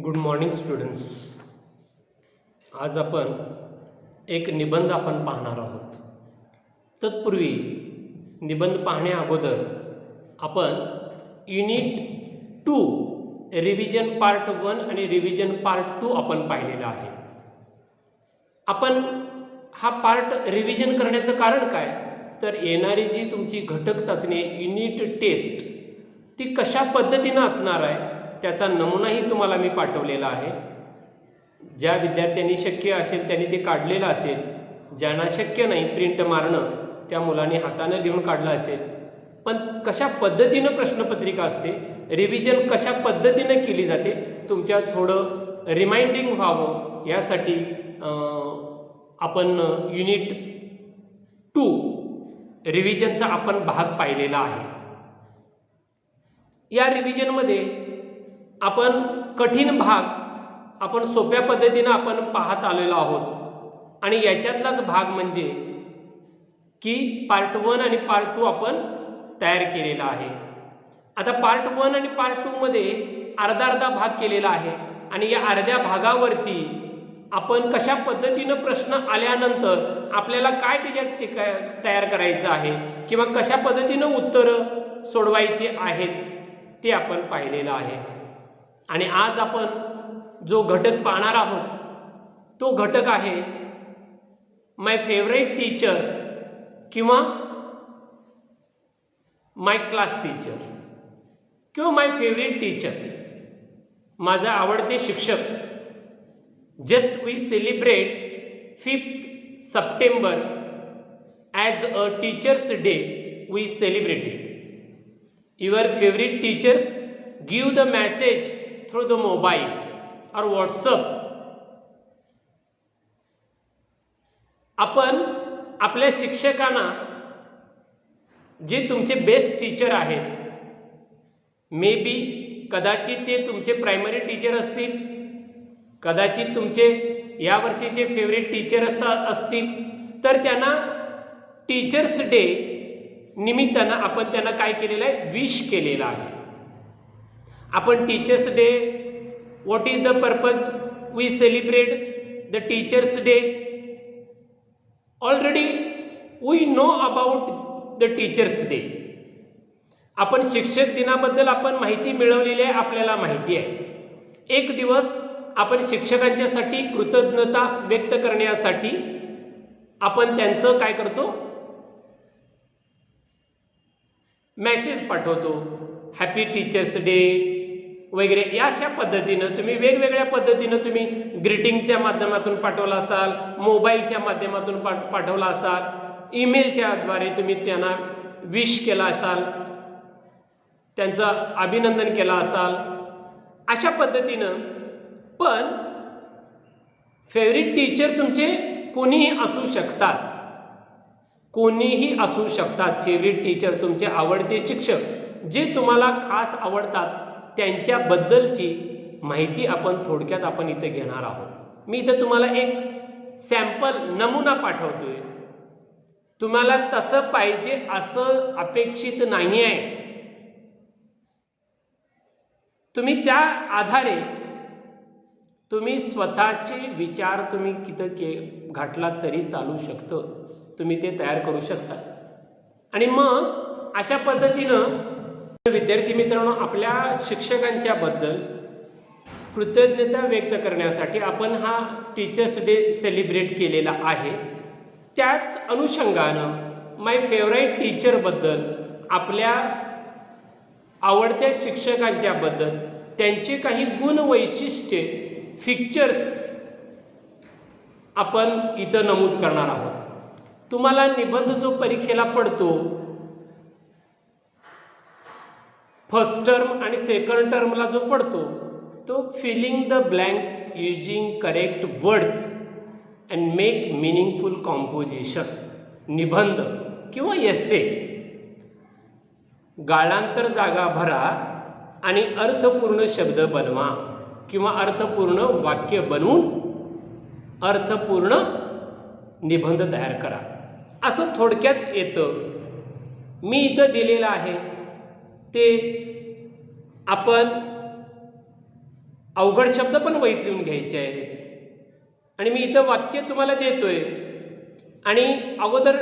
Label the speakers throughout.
Speaker 1: Good morning students. आज आपण एक निबंध पाहणार आहोत. तत्पूर्वी निबंध पाहण्या अगोदर आपण युनिट 2 रिव्हिजन पार्ट 1 आणि रिव्हिजन पार्ट 2 आपण पाहिलेला आहे. आपण हा पार्ट रिव्हिजन करण्याचं कारण काय, तर येणारी जी तुमची घटक चाचणी युनिट टेस्ट ती कशा पद्धतीनं असणार आहे त्याचा नमुनाही तुम्हाला मी पाठवलेला आहे. ज्या विद्यार्थ्यांनी शक्य असेल त्यांनी ते काढलेलं असेल, ज्यांना शक्य नाही प्रिंट मारणं त्या मुलांनी हातानं लिहून काढलं असेल. पण कशा पद्धतीनं प्रश्नपत्रिका असते, रिव्हिजन कशा पद्धतीनं केली जाते, तुमच्या थोडं रिमाइंडिंग व्हावं यासाठी आपण युनिट 2 रिव्हिजनचा आपण भाग पाहिलेला आहे. या रिव्हिजनमध्ये आपण कठीण भाग आपण सोप्या पद्धतीनं आपण पाहत आलेलो आहोत आणि याच्यातलाच भाग म्हणजे की पार्ट 1 आणि पार्ट 2 आपण तयार केलेला आहे. आता पार्ट 1 आणि पार्ट 2 मध्ये अर्धा भाग केलेला आहे आणि या अर्ध्या भागावरती आपण कशा पद्धतीनं प्रश्न आल्यानंतर आपल्याला काय त्याच्यात तयार करायचं आहे किंवा कशा पद्धतीनं उत्तरं सोडवायची आहेत ते आपण पाहिलेलं आहे. आणि आज आपण जो घटक पाहणार आहोत तो घटक आहे माय फेवरेट टीचर किंवा माय क्लास टीचर किंवा माय फेवरेट टीचर, माझा आवडते शिक्षक. Just we celebrate 5th September as a teachers day. We celebrated. Your favourite teachers give the message through the mobile और व्हॉट्सअप. आपण आपल्या शिक्षकांना, जे तुमचे बेस्ट टीचर आहेत, मे बी कदाचित ते तुमचे प्रायमरी टीचर असतील, कदाचित तुमचे या वर्षीचे फेवरेट टीचर असतील, तर त्यांना टीचर्स डे निमित्तानं आपण त्यांना काय केलेलं आहे, विश केलेलं आहे. आपण teachers day, what is the purpose we celebrate the teachers day. Already we know about the teachers day. आपण शिक्षक दिनाबद्दल आपण माहिती मिळवलेली आहे, आपल्याला माहिती आहे. एक दिवस आपण शिक्षकांच्यासाठी कृतज्ञता व्यक्त करण्यासाठी आपण त्यांचं काय करतो, मेसेज पाठवतो, हॅपी टीचर्स डे वगैरे. या अशा पद्धतीनं तुम्ही वेगवेगळ्या पद्धतीनं तुम्ही ग्रीटिंगच्या माध्यमातून पाठवला असाल, मोबाईलच्या माध्यमातून पाठवला असाल, ईमेलच्या द्वारे तुम्ही त्यांना विश केला असाल, त्यांचं अभिनंदन केलं असाल, अशा पद्धतीनं. पण फेवरेट टीचर तुमचे कोणीही असू शकतात, कोणीही असू शकतात. फेवरेट टीचर तुमचे आवडते शिक्षक जे तुम्हाला खास आवडतात त्यांच्याबद्दलची माहिती आपण थोडक्यात आपण इथे घेणार आहोत. मी इथे तुम्हाला एक सॅम्पल नमुना पाठवतोय. तुम्हाला तसं पाहिजे असं अपेक्षित नाही आहे. तुम्ही त्या आधारे तुम्ही स्वतःचे विचार तुम्ही तिथं घातलात तरी चालू शकतं. तुम्ही ते तयार करू शकता. आणि मग अशा पद्धतीनं विद्यार्थी मित्रांनो, आपल्या शिक्षकांच्या बद्दल कृतज्ञता व्यक्त करण्यासाठी आपण हा टीचर्स डे सेलिब्रेट केलेला आहे. त्याच अनुषंगानं माय फेवरेट टीचरबद्दल, आपल्या आवडत्या शिक्षकांच्याबद्दल त्यांचे काही गुण, वैशिष्ट्ये, फीचर्स आपण इथं नमूद करणार आहोत. तुम्हाला निबंध जो परीक्षेला पडतो, फर्स्ट टर्म आणि सेकंड टर्मला जो पडतो, तो filling the blanks using correct words and make meaningful composition. निबंध किंवा एसे, गाळांतर जागा भरा आणि अर्थपूर्ण शब्द बनवा किंवा अर्थपूर्ण वाक्य बनवून अर्थपूर्ण निबंध तयार करा, असं थोडक्यात येतं. मी इथं दिलेलं आहे ते आपण अवघड शब्द पण वहीत लिहून घ्यायचे आहेत. आणि मी इथं वाक्य तुम्हाला देतोय आणि अगोदर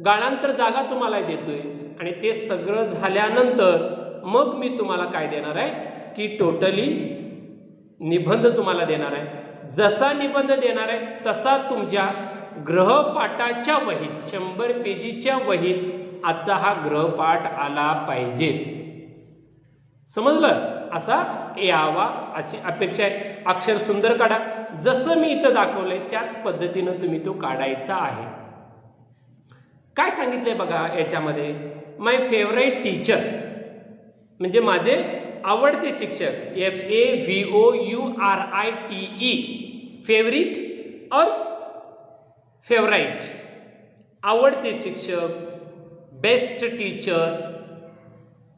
Speaker 1: गाळांतर जागा तुम्हाला देतोय आणि ते सगळं झाल्यानंतर मग मी तुम्हाला काय देणार आहे की टोटली निबंध तुम्हाला देणार आहे. जसा निबंध देणार आहे तसा तुमच्या गृहपाठाच्या वहीत 100 पेजीच्या वहीत आजचा हा गृहपाठ आला पाहिजे. समजलं? असा यावा अशी अपेक्षा आहे. अक्षर सुंदर काढा. जसं मी इथं दाखवलंय त्याच पद्धतीनं तुम्ही तो काढायचा आहे. काय सांगितलंय बघा याच्यामध्ये, माय फेवरेट टीचर म्हणजे माझे आवडते शिक्षक. FAVOURITE फेवरिट और फेवराइट, आवडते शिक्षक, बेस्ट टीचर,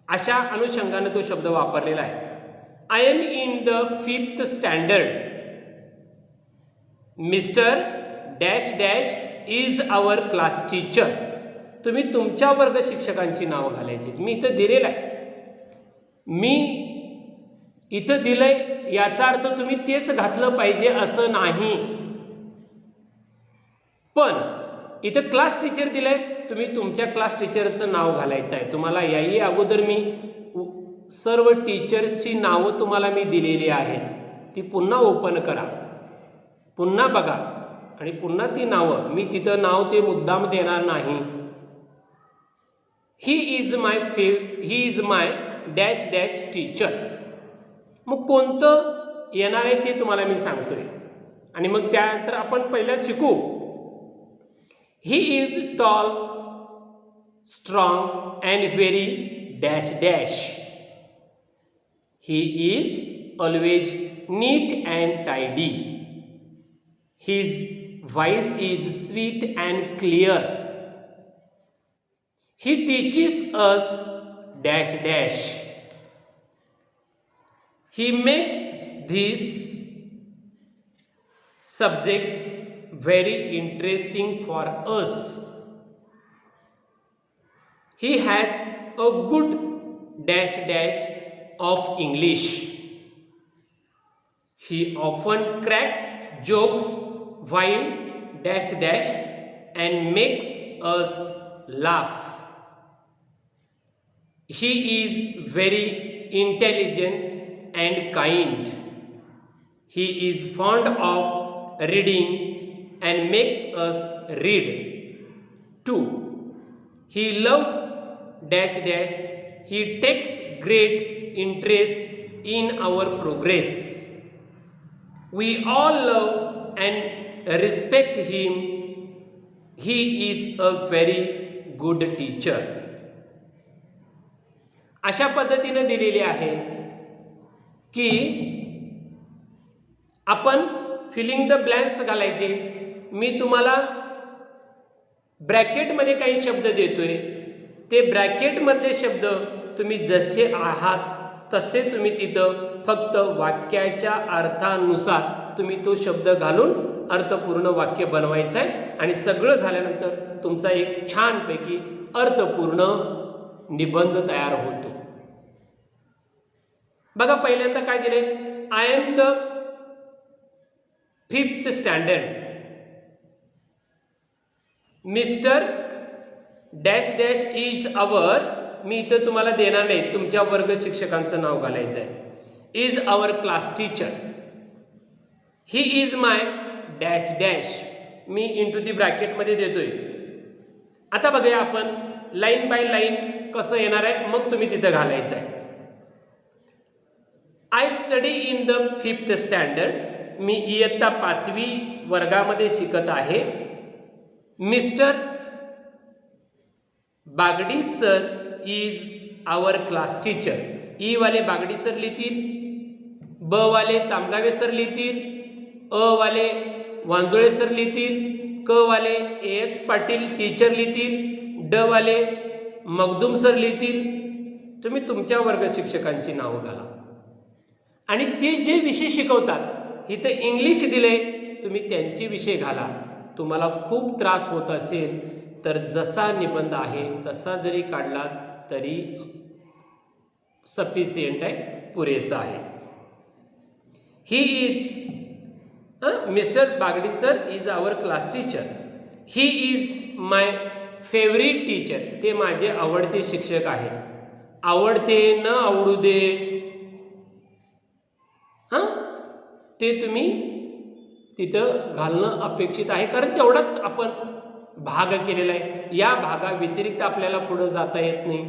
Speaker 1: अशा अनुषंगाने तो शब्द वापरलेला आहे. I am in the 5th standard. Mister dash dash is our class teacher. तुम्ही तुमच्या वर्ग शिक्षकांची नावं घालायची. मी इथं दिलेलं आहे. मी इथं दिलंय याचा अर्थ तुम्ही तेच घातलं पाहिजे असं नाही. पण इथं क्लास टीचर दिलंय, तुम्ही तुमच्या क्लास टीचरचं नाव घालायचं आहे. तुम्हाला याही अगोदर मी सर्व टीचरची नावं तुम्हाला मी दिलेली आहेत. ती पुन्हा ओपन करा, पुन्हा बघा आणि पुन्हा ती नावं. मी तिथं नाव ते मुद्दाम देणार नाही. ही is my dash dash teacher. मग कोणतं येणार आहे ते तुम्हाला मी सांगतोय आणि मग त्यानंतर आपण पहिल्या शिकू. He is tall, strong and very dash dash. He is always neat and tidy. His voice is sweet and clear. He teaches us dash dash. He makes this subject very interesting for us. He has a good dash dash of English. He often cracks jokes while dash dash and makes us laugh. He is very intelligent and kind. He is fond of reading and makes us read too. He loves dash dash. He takes great interest in our progress. We all love and respect him. He is a very good teacher. अशा पद्धतीने दिलेली आहे की आपण feeling the blanks घालायचे. मी तुम्हाला ब्रॅकेटमध्ये काही शब्द देतोय, ते ब्रॅकेटमधले शब्द तुम्ही जसे आहात तसे तुम्ही तिथं फक्त वाक्याच्या अर्थानुसार तुम्ही तो शब्द घालून अर्थपूर्ण वाक्य बनवायचं आहे आणि सगळं झाल्यानंतर तुमचा एक छानपैकी अर्थपूर्ण निबंध तयार होतो. बघा पहिल्यांदा काय दिले, I am the 5th standard. Mister dash dash is our. मी इथं तुम्हाला देणार नाही, तुमच्या वर्ग शिक्षकांचं नाव घालायचं आहे. Is our class teacher. He is my dash dash. मी इंटू दी ब्रॅकेटमध्ये देतोय. आता बघूया आपण लाईन बाय लाईन कसं येणार आहे, मग तुम्ही तिथं घालायचं आहे. I study in the 5th standard. मी इयत्ता 5वी वर्गामध्ये शिकत आहे. Mister Bagdi sir is our class teacher. ई वाले बागडी सर लिहितील, ब वाले तामगावे सर लिहितील, अ वाले वांजोळे सर लिहितील, क वाले AS पाटील टीचर लिहितील, ड वाले मगदूम सर लिहितील. तुम्ही तुमच्या वर्ग शिक्षकांची नावं घाला आणि ते जे विषय शिकवतात, इथं इंग्लिश दिले, तुम्ही त्यांचे विषय घाला. तुम्हाला खूप त्रास होत असेल तर जसा निबंध आहे तसा जरी काढला तरी सफिशियंट आहे, पुरेसा आहे. He is mister Bagdi sir is our class teacher. He is my favourite teacher. ते माझे आवडते शिक्षक आहेत. आवडते न आवडू दे ते तुम्ही तिथं घालणं अपेक्षित आहे, कारण तेवढाच आपण भाग केलेला आहे. या भागा व्यतिरिक्त आपल्याला पुढं जाता येत नाही.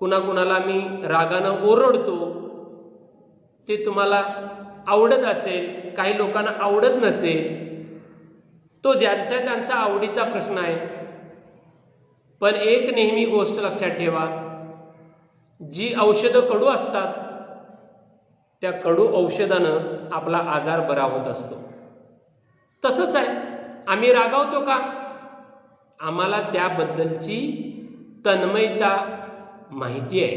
Speaker 1: कुणाकुणाला मी रागानं ओरडतो, ते तुम्हाला आवडत असेल, काही लोकांना आवडत नसेल, तो ज्यांचा त्यांचा आवडीचा प्रश्न आहे. पण एक नेहमी गोष्ट लक्षात ठेवा, जी औषधं कडू असतात त्या कडू औषधानं आपला आजार बरा होत असतो. तसंच आहे, आम्ही रागावतो का? आम्हाला त्याबद्दलची तन्मयता माहिती आहे.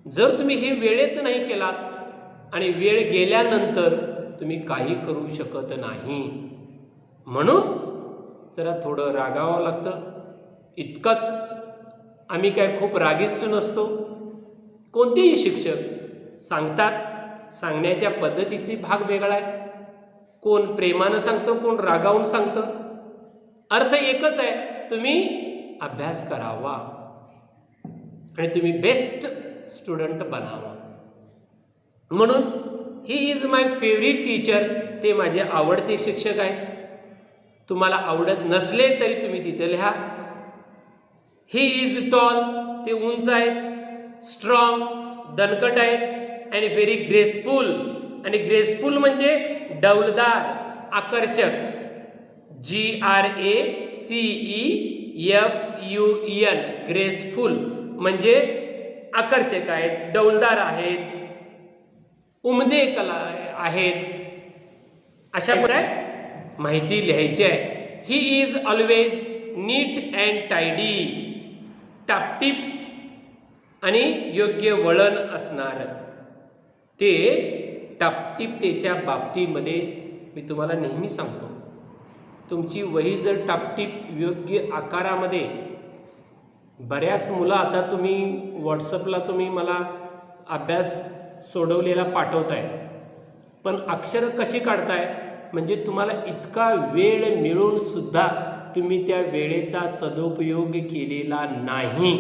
Speaker 1: जर तुम्ही हे वेळेत नाही केलात आणि वेळ गेल्यानंतर तुम्ही काही करू शकत नाही. म्हणून जरा थोडं रागावं लागतं. इतकंच. आम्ही काय खूप रागिष्ट नसतो. कोणतेही शिक्षक सांगतात, सांगण्याच्या पद्धतीची भाग वेगळा आहे. कोण प्रेमानं सांगतं, कोण रागावून सांगतं. अर्थ एकच आहे, तुम्ही अभ्यास करावा आणि तुम्ही बेस्ट स्टुडंट बनावा. म्हणून ही इज माय फेवरेट टीचर. ते माझे आवडते शिक्षक आहेत. तुम्हाला आवडत नसले तरी तुम्ही तिथे लिहा. He is tall. ते उंच आहेत. स्ट्रॉंग, दणकट आहेत. आणि व्हेरी ग्रेसफुल. आणि ग्रेसफुल म्हणजे डौलदार, आकर्षक. GRACEFUL. ग्रेसफुल म्हणजे आकर्षक आहेत, डौलदार आहेत, उमदे कला आहेत. अशा प्रकारे माहिती लिहायची आहे. He is always neat and tidy. टापटीप आणि योग्य वळण असणार. ते टापटीपतेच्या बाबतीमध्ये मी तुम्हाला नेहमी सांगतो, तुमची वही जर टापटीप योग्य आकारामध्ये, बऱ्याच मुलं आता तुम्ही व्हॉट्सअपला तुम्ही मला अभ्यास सोडवलेला पाठवताय, पण अक्षरं कशी काढताय म्हणजे तुम्हाला इतका वेळ मिळून सुद्धा तुम्ही त्या वेळेचा सदुपयोग केलेला नाही.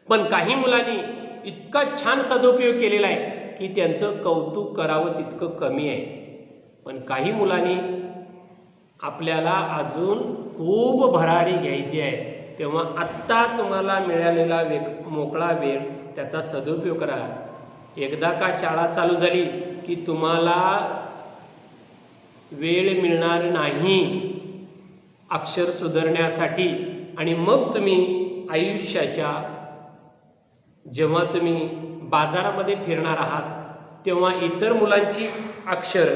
Speaker 1: पण काही मुलांनी इतका छान सदुपयोग केलेला आहे की त्यांचं कौतुक करावं तितकं कमी आहे. पण काही मुलांनी आपल्याला अजून खूप भरारी घ्यायची आहे. तेव्हा आत्ता तुम्हाला मिळालेला मोकळा वेळ त्याचा सदुपयोग करा. एकदा का शाळा चालू झाली की तुम्हाला वेळ मिळणार नाही अक्षर सुधारण्यासाठी. आणि मग तुम्ही आयुष्याच्या, जेव्हा तुम्ही बाजारामध्ये फिरणार आहात तेव्हा इतर मुलांची अक्षर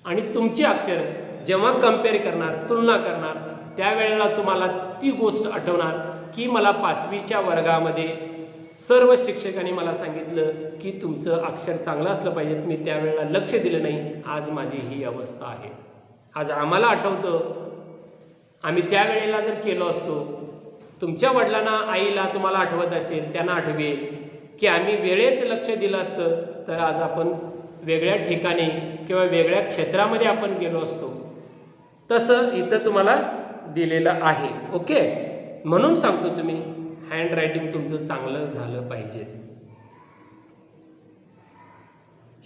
Speaker 1: आणि तुमची अक्षर जेव्हा कंपेअर करणार, तुलना करणार, त्यावेळेला तुम्हाला ती गोष्ट आठवणार की मला 5वीच्या वर्गामध्ये सर्व शिक्षकांनी मला सांगितलं की तुमचं अक्षर चांगलं असलं पाहिजे, मी त्यावेळेला लक्ष दिलं नाही, आज माझी ही अवस्था आहे. आज आम्हाला आठवतं, आम्ही त्यावेळेला जर केलो असतो, तुमच्या वडिलांना, आईला तुम्हाला आठवत असेल, त्यांना आठवेल की आम्ही वेळेत लक्ष दिलं असतं तर आज आपण वेगळ्या ठिकाणी किंवा वेगळ्या क्षेत्रामध्ये आपण गेलो असतो. तसं इथं तुम्हाला दिलेलं आहे. ओके, म्हणून सांगतो तुम्ही हँडरायटिंग तुमचं चांगलं झालं पाहिजे.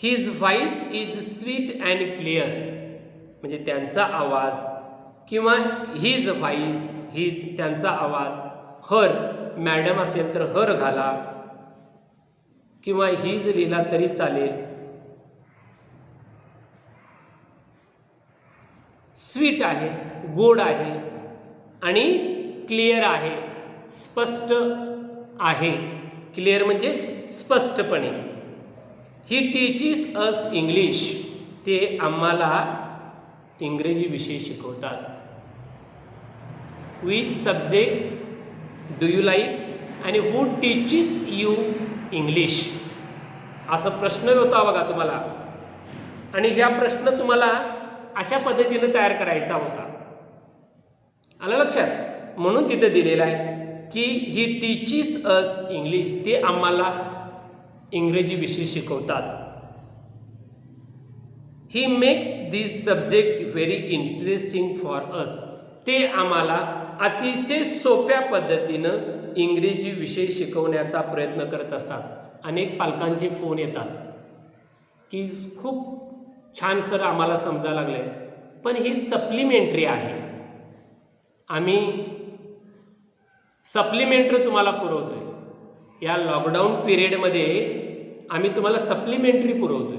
Speaker 1: His voice is sweet and clear म्हणजे त्यांचा आवाज, किंवा हिज व्हॉइस, हिज त्यांचा आवाज. हर मॅडम असेल तर हर घाला किंवा हिज लिहिला तरी चालेल. स्वीट आहे, गोड आहे आणि क्लिअर आहे, स्पष्ट आहे. क्लिअर म्हणजे स्पष्टपणे. ही टीचीस अस इंग्लिश. ते आम्हाला इंग्रजी विषय शिकवतात. Which subject do you like आणि हू टीचीस यू इंग्लिश. असा प्रश्न होता बघा तुम्हाला, आणि ह्या प्रश्न तुम्हाला अशा पद्धतीने तयार करायचा होता. आलं लक्षात? म्हणून तिथं दिलेलं आहे की ही टीचीस अस इंग्लिश. ते आम्हाला इंग्रजी विषय शिकवतात. He makes this subject very interesting for us. ते आम्हाला अतिशय सोप्या पद्धतीनं इंग्रजी विषय शिकवण्याचा प्रयत्न करत असतात. अनेक पालकांचे फोन येतात की खूप छान सर आम्हाला समजायला लागले, पण ही सप्लिमेंटरी आहे. आम्ही सप्लिमेंटरी तुम्हाला पुरवतोय. या लॉकडाऊन पिरियडमध्ये आम्ही तुम्हाला सप्लिमेंटरी पुरवतोय.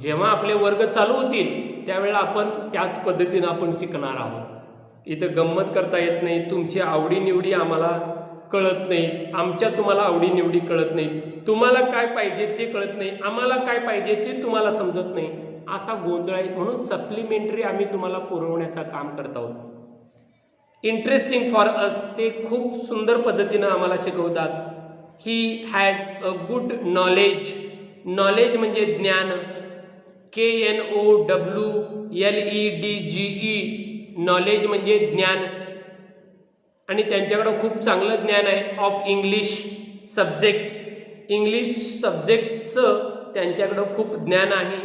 Speaker 1: जेव्हा आपले वर्ग चालू होतील त्यावेळेला आपण त्याच पद्धतीनं आपण शिकणार आहोत. इथं गंमत करता येत नाही. तुमची आवडीनिवडी आम्हाला कळत नाहीत, आमच्या तुम्हाला आवडीनिवडी कळत नाहीत, तुम्हाला काय पाहिजे ते कळत नाही, आम्हाला काय पाहिजे ते तुम्हाला समजत नाही, असा गोंधळ आहे. म्हणून सप्लिमेंटरी आम्ही तुम्हाला पुरवण्याचं काम करत आहोत. इंटरेस्टिंग फॉर अस, ते खूप सुंदर पद्धतीनं आम्हाला शिकवतात. He has a good knowledge. Knowledge म्हणजे ज्ञान. KNOWLEDGE, नॉलेज म्हणजे ज्ञान. आणि त्यांच्याकडं खूप चांगलं ज्ञान आहे. ऑफ इंग्लिश सब्जेक्ट, इंग्लिश सब्जेक्टचं त्यांच्याकडं खूप ज्ञान आहे.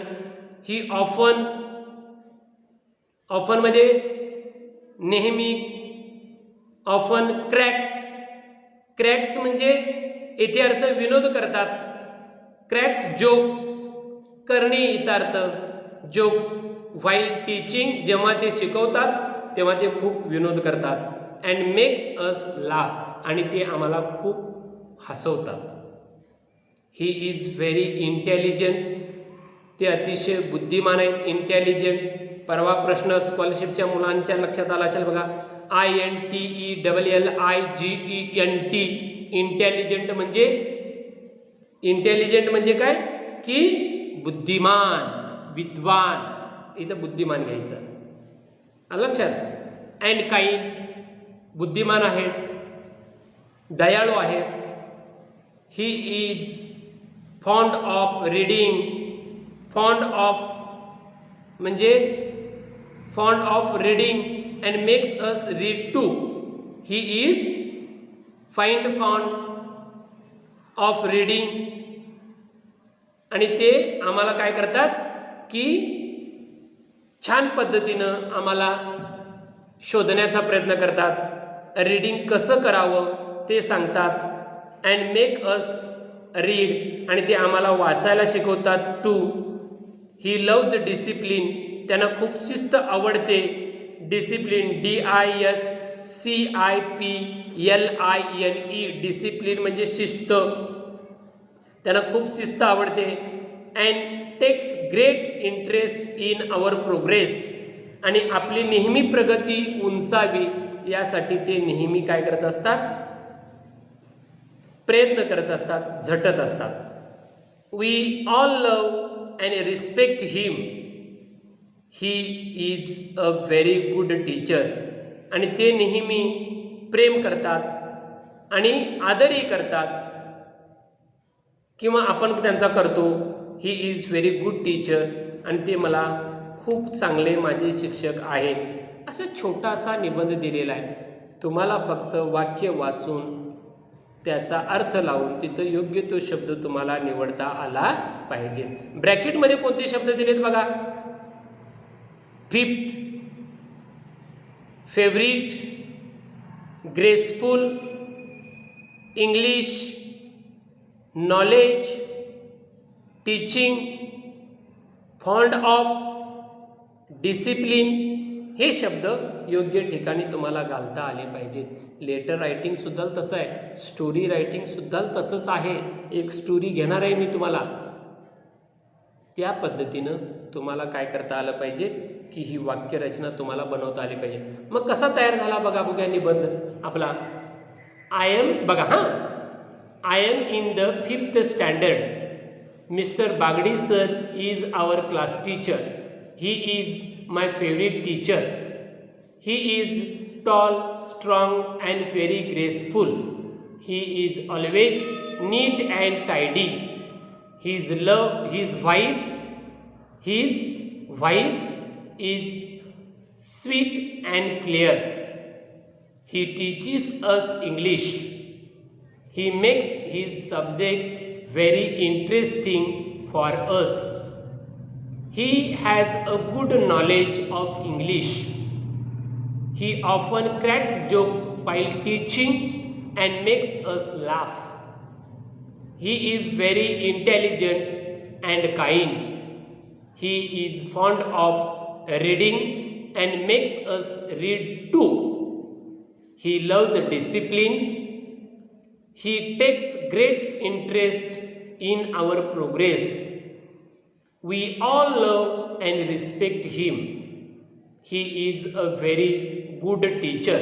Speaker 1: ही ऑफन, ऑफन म्हणजे नेहमी. ऑफन क्रॅक्स, क्रॅक्स म्हणजे येथे अर्थ विनोद करतात. क्रॅक्स जोक्स, करणे इथं अर्थ जोक्स. व्हाईल टीचिंग, जेव्हा ते शिकवतात तेव्हा ते खूप विनोद करतात. अँड मेक्स अस लाफ, आणि ते आम्हाला खूप हसवतात. ही इज व्हेरी इंटेलिजंट, ते अतिशय बुद्धिमान आहेत. इंटेलिजंट, परवा प्रश्न स्कॉलरशिपच्या मुलांच्या लक्षात आला असेल बघा. INTELLIGENT, इंटेलिजंट म्हणजे, इंटेलिजंट म्हणजे काय की बुद्धिमान, विद्वान. इथं बुद्धिमान घ्यायचं लक्षात. अँड काइंड, बुद्धिमान आहेत, दयाळू आहेत. He is fond of reading. Fond of म्हणजे fond of reading and makes us read too. He is fond of reading, आणि ते आम्हाला काय करतात की छान पद्धतीनं आम्हाला शोधण्याचा प्रयत्न करतात. रीडिंग कसं करावं ते सांगतात. अँड मेक अस रीड, आणि ते आम्हाला वाचायला शिकवतात. टू, ही लव्ज डिसिप्लिन, त्यांना खूप शिस्त आवडते. डिसिप्लिन, DISCIPLINE, डिसिप्लिन म्हणजे शिस्त. त्यांना खूप शिस्त आवडते. And takes great interest in our progress, आणि आपली नेहमी प्रगती उंचावी यासाठी ते नेहमी काय करत असतात, प्रयत्न करत असतात, झटत असतात. We all love and respect him. He is a very good teacher, आणि ते नेहमी प्रेम करतात आणि आदरही करतात, किंवा आपण त्यांचा करतो. He is very good teacher, आणि ते मला खूप चांगले माझे शिक्षक आहेत. असा छोटासा निबंध दिलेला आहे. तुम्हाला फक्त वाक्य वाचून त्याचा अर्थ लावून तिथं योग्य तो शब्द तुम्हाला निवडता आला पाहिजे. ब्रॅकेटमध्ये कोणते शब्द दिलेत बघा. Fifth, favourite, graceful, English, knowledge, teaching, fond of, discipline. हे शब्द योग्य ठिकाणी तुम्हाला घालता आले पाहिजेत. लेटर रायटिंग सुद्धा तसं आहे, स्टोरी रायटिंग सुद्धा तसंच आहे. एक स्टोरी घेणार आहे मी तुम्हाला, त्या पद्धतीनं तुम्हाला काय करता आलं पाहिजे की ही वाक्यरचना तुम्हाला बनवता आली पाहिजे. मग कसा तयार झाला बघा निबंध आपला. आय एम बघा हां, I am in the 5th standard. Mister Bagdi sir is our class teacher. He is my favourite teacher. He is tall, strong and very graceful. He is always neat and tidy. His voice is sweet and clear. He teaches us English. He makes his subject very interesting for us. He has a good knowledge of English. He often cracks jokes while teaching and makes us laugh. He is very intelligent and kind. He is fond of reading and makes us read too. He loves discipline. He takes great interest in our progress. We all love and respect him. He is a very good teacher.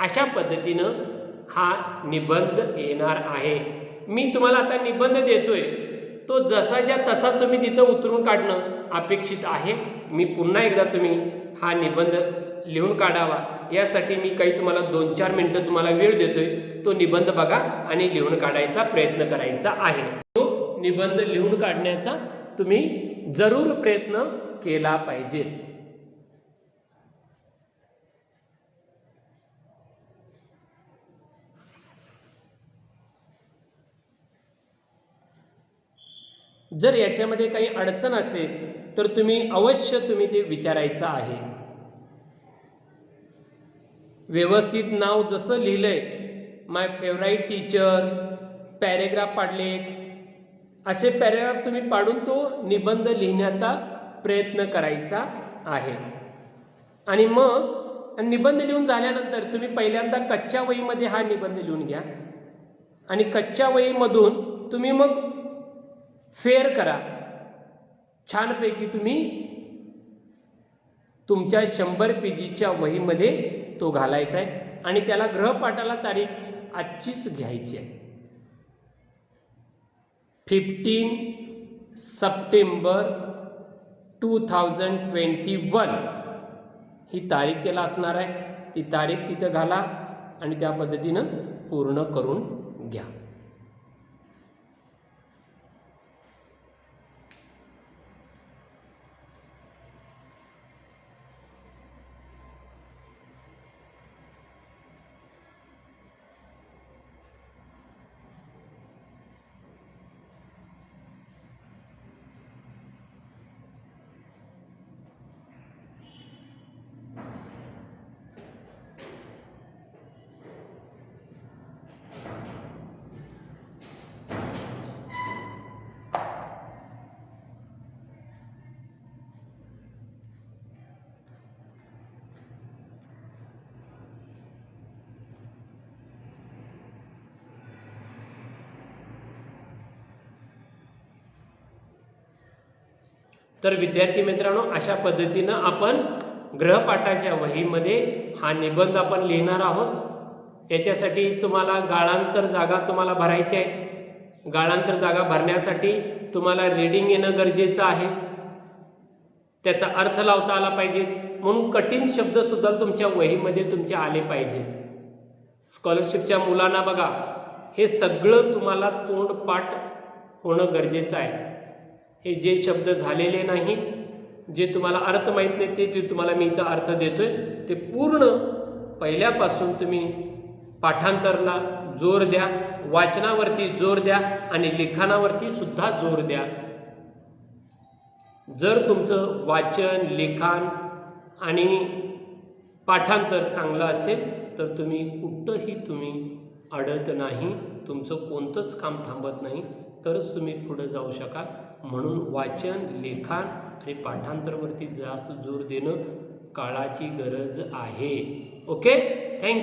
Speaker 1: अशा पद्धतीनं हा निबंध येणार आहे. मी तुम्हाला आता निबंध देतोय, तो जसाच्या तसा तुम्ही तिथं उतरून काढणं अपेक्षित आहे. मी पुन्हा एकदा तुम्ही हा निबंध लिहून काढावा यासाठी मी काही तुम्हाला 2-4 मिनिटं तुम्हाला वेळ देतोय. तो निबंध बघा आणि लिहून काढायचा प्रयत्न करायचा आहे. तो निबंध लिहून काढण्याचा तुम्ही जरूर प्रयत्न केला पाहिजे. जर याच्यामध्ये काही अडचण असेल तर तुम्ही अवश्य ते विचारायचं आहे. व्यवस्थित नाव जसं लिहिलंय, माय फेवराईट टीचर, पॅरेग्राफ पाडले, असे पॅरेग्राफ तुम्ही पाडून तो निबंध लिहिण्याचा प्रयत्न करायचा आहे. आणि मग निबंध लिहून झाल्यानंतर तुम्ही पहिल्यांदा कच्च्या वहीमध्ये हा निबंध लिहून घ्या आणि कच्च्या वहीमधून तुम्ही मग फेर करा. छानपैकी तुम्ही तुमच्या 100 पेजीच्या वहीमध्ये तो घालायचा आहे आणि त्याला गृहपाठाला तारीख आजचीच घ्यायची आहे. 15 सप्टेंबर 2021 ही तारीख त्याला असणार आहे. ती तारीख तिथं घाला आणि त्या पद्धतीनं पूर्ण करून घ्या. तर विद्यार्थी मित्रांनो, अशा पद्धतीनं आपण गृहपाठाच्या वहीमध्ये हा निबंध आपण लिहिणार आहोत. याच्यासाठी तुम्हाला गाळांतर जागा तुम्हाला भरायची आहे. गाळांतर जागा भरण्यासाठी तुम्हाला रीडिंग येणं गरजेचं आहे. त्याचा अर्थ लावता आला पाहिजे. म्हणून कठीण शब्दसुद्धा तुमच्या वहीमध्ये तुमचे आले पाहिजे. स्कॉलरशिपच्या मुलांना बघा, हे सगळं तुम्हाला तोंडपाठ होणं गरजेचं आहे. हे जे शब्द झालेले नाही, जे तुम्हाला अर्थ माहीत नाही, ते तुम्हाला मी इथं अर्थ देतोय. ते पूर्ण पहिल्यापासून तुम्ही पाठांतरला जोर द्या, वाचनावरती जोर द्या आणि लिखाणावरती सुद्धा जोर द्या. जर तुमचं वाचन, लिखाण आणि पाठांतर चांगलं असेल तर तुम्ही कुठंही अडत नाही. तुमचं कोणतंच काम थांबत नाही, तरच तुम्ही पुढे जाऊ शकाल. म्हणून वाचन, लिखाण आणि पाठांतरावरती जास्त जोर देणं काळाची गरज आहे. Okay, thank you.